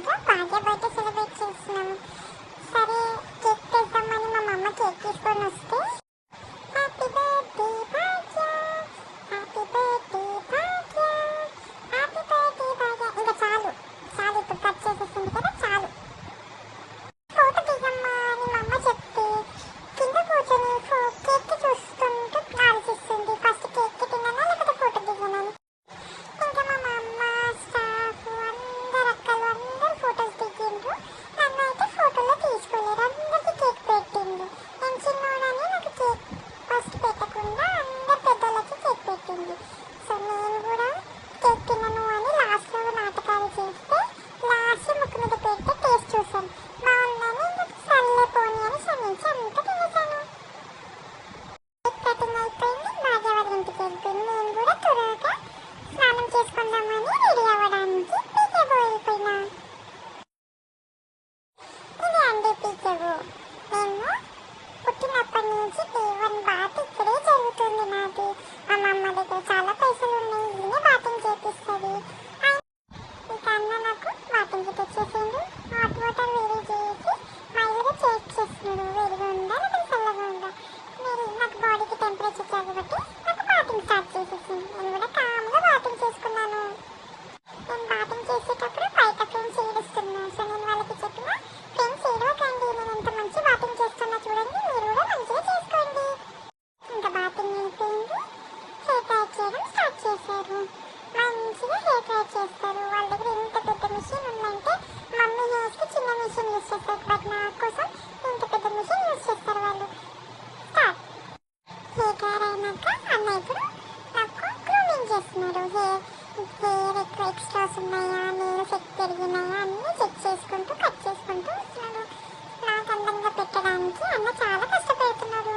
ఇంట్లో భాగ్య birthday celebrate చేస్తున్నాం. సరే కేక్ తెద్దామని మా మమ్మ కేక్ తీసుకొని వస్తే హ్యాపీ బర్త్డే భాగ్య, హ్యాపీ బర్త్డే భాగ్య, హ్యాపీ బర్త్డే భాగ్య. ఇంకా చాలు చాలు, ఇప్పుడు కట్ చేసేసింది కదా, చాలు. ఫోటో దిగమ్మా అని మా అమ్మ చెప్తే కింద కూర్చొని కేక్ చూస్తుంటూ ఆలోచిస్తుంది, ఫస్ట్ కేక్ తిన్నానా లేకపోతే ఫోటో దిగానని. ఇంకా మా అమ్మ స్టాఫ్ అందరు అక్కలు అందరు ఫొటోస్ దిగిండ్రు. నన్ను అయితే ఫోటోలో తీసుకోలేరు, అందరికి కేక్ పెట్టింది. నేను చిన్నోడని నాకు కేక్ ఫస్ట్ పెట్టకుండా అందరు పెద్దోళ్ళకి కేక్ పెట్టింది. సో నేను కూడా కేక్ తినను అని లాస్ట్లో నాటకాలు చేస్తే లాస్ట్ ముక్కు మీద పెడితే టేస్ట్ చూసాను, బాగుందని నాకు సర్లే పోనీ అని క్షమించి అంతా తినేసాను. కేక్ కటింగ్ అయిపోయింది, భాగ్య వాళ్ళ ఇంటికి వెళ్ళిపోయింది. నేను కూడా త్వరగా స్నానం చేసుకుందామని రెడీ అవ్వడానికి పీకేబో వెళ్ళిపోయినా. ఇది అండి పీకేబో. నేను పుట్టినప్పటి నుంచి డే1 బాత్ ఇక్కడే జరుగుతుంది నాది. మా అమ్మ దగ్గర చాలా పైసలు ఉన్నాయి, ఈయనే బాతింగ్ చేపిస్తుంది. ఇక అన్న నాకు బాతింగ్కి తెచ్చేసిండు. హాట్ వాటర్ వేడి చేసి మైలుగా చేసి చేస్తున్నాడు. వేడిగా ఉందా లేదా చల్లగా ఉందా, మీరు నాకు బాడీకి టెంపరేచర్ కాబట్టి నాకు బాతింగ్ స్టార్ట్ చేసేసింది. నేను కూడా కామ్గా బాతింగ్ చేసుకున్నాను. నేను బాతింగ్ చేసేటప్పుడు బయట ఫ్రెండ్స్ ఏడుస్తున్నారు. సో నేను వాళ్ళకి చెప్పిన, ఫ్రెండ్స్ ఏడవకండి, నేను ఎంత మంచి బాతింగ్ చేస్తున్నా చూడండి, మీరు కూడా మంచిగా చేసుకోండి. ఇంకా బాతింగ్ అయిపోయింది, హెయిర్ డ్రై చేయడం స్టార్ట్ చేశారు. మంచిగా హెయిర్ డ్రై చేస్తారు. వాళ్ళ దగ్గర ఎంత పెద్ద మిషన్ ఉందంటే మమ్మీ హెయిర్స్కి చిన్న మిషన్ యూజ్ చేస్తారు, బట్ నా కోసం ఇంత పెద్ద మిషన్ యూజ్ చేస్తారు వాళ్ళు. స్టార్ట్. హెయిర్ డ్రై అయినాక అన్న ఇప్పుడు నాకు గ్రూమింగ్ చేస్తున్నారు. హెయిర్ ఎక్కువ ఎక్స్ట్రాస్ ఉన్నాయా, నెయిల్స్ ఎక్కువ పెరిగినాయా అన్నీ చెక్ చేసుకుంటూ కట్ చేసుకుంటూ వస్తున్నాడు. నాకు అందంగా పెట్టడానికి అన్న చాలా కష్టపడుతున్నాడు.